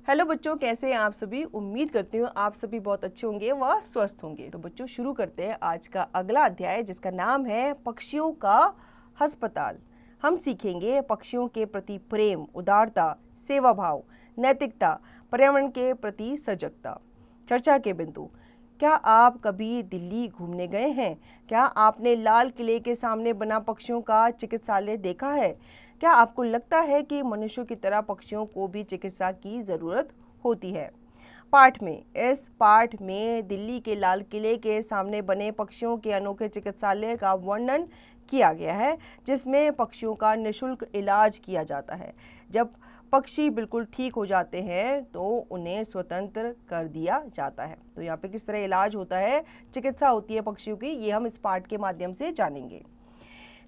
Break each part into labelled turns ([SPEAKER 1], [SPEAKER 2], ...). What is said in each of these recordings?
[SPEAKER 1] Hello बच्चों, कैसे हैं आप सभी। उम्मीद करती हूँ आप सभी बहुत अच्छे होंगे व स्वस्थ होंगे। तो बच्चों शुरू करते हैं आज का अगला अध्याय जिसका नाम है पक्षियों का अस्पताल। हम सीखेंगे पक्षियों के प्रति प्रेम, उदारता, सेवा भाव, नैतिकता, पर्यावरण के प्रति सजगता। चर्चा के बिंदु। क्या आप कभी दिल्ली घूमने गए हैं? क्या आपने लाल किले के सामने बना पक्षियों का चिकित्सालय देखा है? क्या आपको लगता है कि मनुष्यों की तरह पक्षियों को भी चिकित्सा की ज़रूरत होती है? इस पाठ में दिल्ली के लाल किले के सामने बने पक्षियों के अनोखे चिकित्सालय का वर्णन किया गया है, जिसमें पक्षियों का निःशुल्क इलाज किया जाता है। जब पक्षी बिल्कुल ठीक हो जाते हैं तो उन्हें स्वतंत्र कर दिया जाता है। तो यहाँ पे किस तरह इलाज होता है, चिकित्सा होती है पक्षियों की, ये हम इस पाठ के माध्यम से जानेंगे।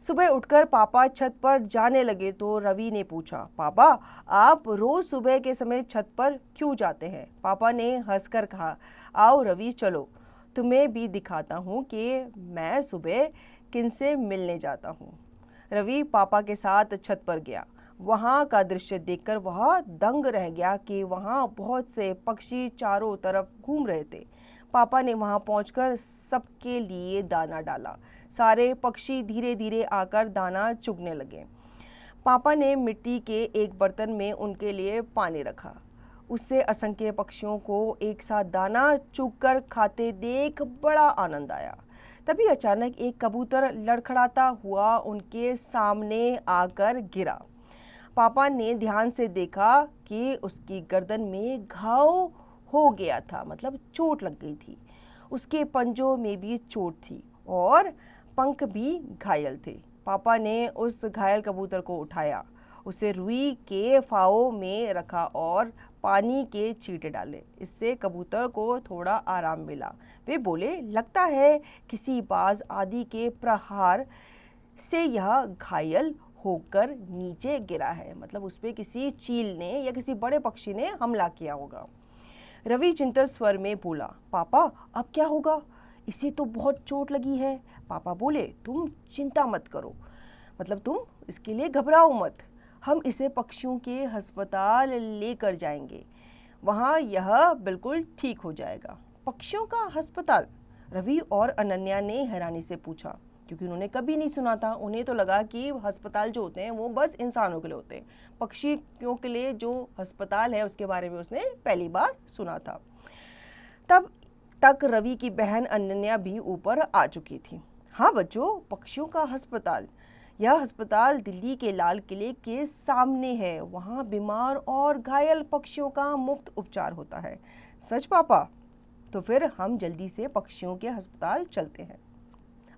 [SPEAKER 1] सुबह उठकर पापा छत पर जाने लगे तो रवि ने पूछा, पापा आप रोज सुबह के समय छत पर क्यों जाते हैं? पापा ने हंसकर कहा, आओ रवि चलो, तुम्हें भी दिखाता हूँ कि मैं सुबह किनसे मिलने जाता हूँ। रवि पापा के साथ छत पर गया। वहाँ का दृश्य देखकर वह दंग रह गया कि वहाँ बहुत से पक्षी चारों तरफ घूम रहे थे। पापा ने वहाँ पहुंचकर सबके लिए दाना डाला। सारे पक्षी धीरे धीरे आकर दाना चुगने लगे। पापा ने मिट्टी के एक बर्तन में उनके लिए पानी रखा। उससे असंख्य पक्षियों को एक साथ दाना चुगकर खाते देख बड़ा आनंद आया। तभी अचानक एक कबूतर लड़खड़ाता हुआ उनके सामने आकर गिरा। पापा ने ध्यान से देखा कि उसकी गर्दन में घाव हो गया था, मतलब चोट लग गई थी। उसके पंजों में भी चोट थी और पंख भी घायल थे। पापा ने उस घायल कबूतर को उठाया, उसे रुई के फावों में रखा और पानी के छींटे डाले। इससे कबूतर को थोड़ा आराम मिला। वे बोले, लगता है किसी बाज आदि के प्रहार से यह घायल होकर नीचे गिरा है, मतलब उस पे किसी चील ने या किसी बड़े पक्षी ने हमला किया होगा। रवि चिंतित स्वर में बोला, पापा अब क्या होगा? इसे तो बहुत चोट लगी है। पापा बोले, तुम चिंता मत करो, मतलब तुम इसके लिए घबराओ मत। हम इसे पक्षियों के अस्पताल लेकर जाएंगे, वहाँ यह बिल्कुल ठीक हो जाएगा। पक्षियों का अस्पताल? रवि और अनन्या ने हैरानी से पूछा, क्योंकि उन्होंने कभी नहीं सुना था। उन्हें तो लगा कि अस्पताल जो होते हैं वो बस इंसानों के लिए होते हैं, पक्षियों के लिए जो अस्पताल है उसके बारे में उसने पहली बार सुना था। तब तक रवि की बहन अनन्या भी ऊपर आ चुकी थी। हाँ बच्चों, पक्षियों का अस्पताल, यह अस्पताल दिल्ली के लाल किले के सामने है। वहाँ बीमार और घायल पक्षियों का मुफ्त उपचार होता है। सच पापा? तो फिर हम जल्दी से पक्षियों के अस्पताल चलते हैं।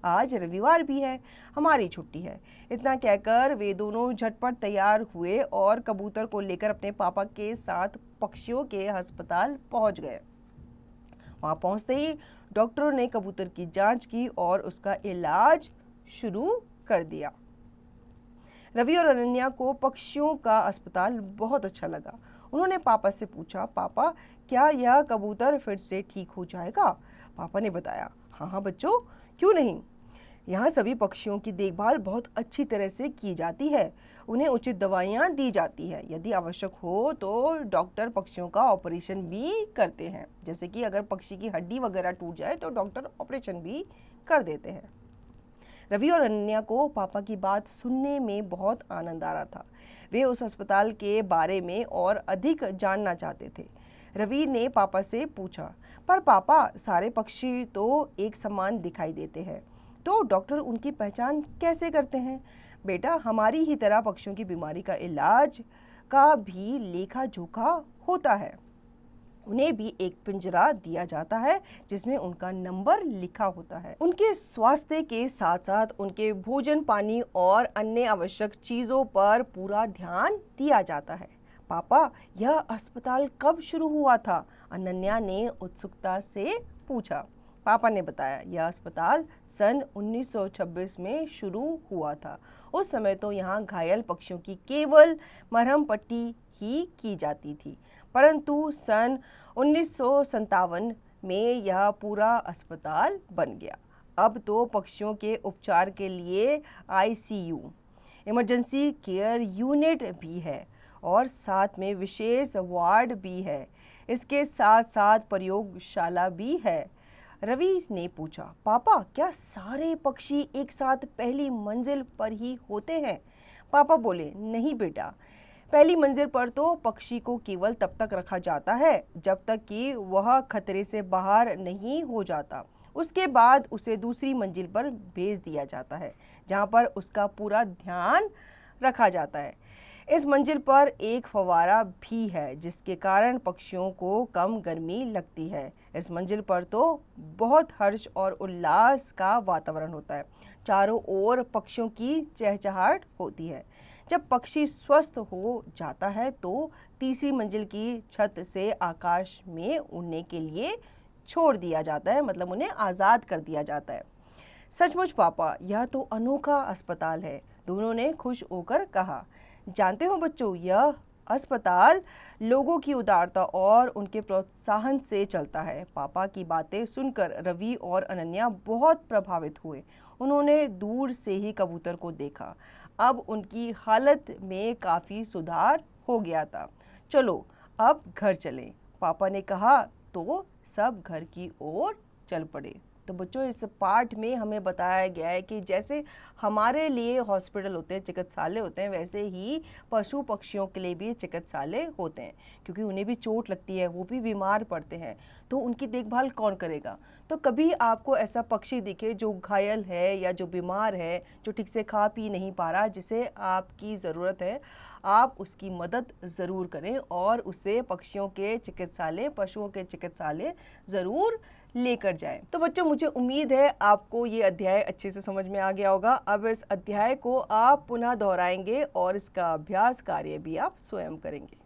[SPEAKER 1] आज रविवार भी है, हमारी छुट्टी है। इतना कहकर वे दोनों झटपट तैयार हुए और कबूतर को लेकर अपने पापा के साथ पक्षियों के अस्पताल पहुंच गए। वहां पहुंचते ही डॉक्टरों ने कबूतर की जांच की और उसका इलाज शुरू कर दिया। रवि और अनन्या को पक्षियों का अस्पताल बहुत अच्छा लगा। उन्होंने पापा से पूछा, पापा क्या यह कबूतर फिर से ठीक हो जाएगा? पापा ने बताया, हाँ हाँ बच्चों, क्यों नहीं। यहाँ सभी पक्षियों की देखभाल बहुत अच्छी तरह से की जाती है। उन्हें उचित दवाइयाँ दी जाती है। यदि आवश्यक हो तो डॉक्टर पक्षियों का ऑपरेशन भी करते हैं। जैसे कि अगर पक्षी की हड्डी वगैरह टूट जाए तो डॉक्टर ऑपरेशन भी कर देते हैं। रवि और अनन्या को पापा की बात सुनने में बहुत आनंद आ रहा था। वे उस अस्पताल के बारे में और अधिक जानना चाहते थे। रवि ने पापा से पूछा, पर पापा सारे पक्षी तो एक समान दिखाई देते हैं, तो डॉक्टर उनकी पहचान कैसे करते हैं? बेटा, हमारी ही तरह पक्षियों की बीमारी का इलाज का भी लेखा जोखा होता है। उन्हें भी एक पिंजरा दिया जाता है जिसमें उनका नंबर लिखा होता है। उनके स्वास्थ्य के साथ साथ उनके भोजन, पानी और अन्य आवश्यक चीजों पर पूरा ध्यान दिया जाता है। पापा, यह अस्पताल कब शुरू हुआ था? अनन्या ने उत्सुकता से पूछा। पापा ने बताया, यह अस्पताल सन 1926 में शुरू हुआ था। उस समय तो यहाँ घायल पक्षियों की केवल मरहम पट्टी ही की जाती थी, परंतु सन 1957 में यह पूरा अस्पताल बन गया। अब तो पक्षियों के उपचार के लिए ICU, इमरजेंसी केयर यूनिट भी है और साथ में विशेष वार्ड भी है। इसके साथ साथ प्रयोगशाला भी है। रवि ने पूछा, पापा क्या सारे पक्षी एक साथ पहली मंजिल पर ही होते हैं? पापा बोले, नहीं बेटा, पहली मंजिल पर तो पक्षी को केवल तब तक रखा जाता है जब तक कि वह खतरे से बाहर नहीं हो जाता। उसके बाद उसे दूसरी मंजिल पर भेज दिया जाता है जहां पर उसका पूरा ध्यान रखा जाता है। इस मंजिल पर एक फव्वारा भी है जिसके कारण पक्षियों को कम गर्मी लगती है। इस मंजिल पर तो बहुत हर्ष और उल्लास का वातावरण होता है। चारों ओर पक्षियों की चहचहाहट होती है। जब पक्षी स्वस्थ हो जाता है तो तीसरी मंजिल की छत से आकाश में उड़ने के लिए छोड़ दिया जाता है, मतलब उन्हें आज़ाद कर दिया जाता है। सचमुच पापा, यह तो अनोखा अस्पताल है, दोनों ने खुश होकर कहा। जानते हो बच्चों, यह अस्पताल लोगों की उदारता और उनके प्रोत्साहन से चलता है। पापा की बातें सुनकर रवि और अनन्या बहुत प्रभावित हुए। उन्होंने दूर से ही कबूतर को देखा। अब उनकी हालत में काफ़ी सुधार हो गया था। चलो अब घर चलें, पापा ने कहा तो सब घर की ओर चल पड़े। तो बच्चों, इस पाठ में हमें बताया गया है कि जैसे हमारे लिए हॉस्पिटल होते हैं, चिकित्सालय होते हैं, वैसे ही पशु पक्षियों के लिए भी चिकित्सालय होते हैं, क्योंकि उन्हें भी चोट लगती है, वो भी बीमार पड़ते हैं, तो उनकी देखभाल कौन करेगा। तो कभी आपको ऐसा पक्षी दिखे जो घायल है या जो बीमार है, जो ठीक से खा पी नहीं पा रहा, जिसे आपकी ज़रूरत है, आप उसकी मदद ज़रूर करें और उसे पक्षियों के चिकित्सालय, पशुओं के चिकित्सालय ज़रूर लेकर जाएं। तो बच्चों, मुझे उम्मीद है आपको ये अध्याय अच्छे से समझ में आ गया होगा। अब इस अध्याय को आप पुनः दोहराएंगे और इसका अभ्यास कार्य भी आप स्वयं करेंगे।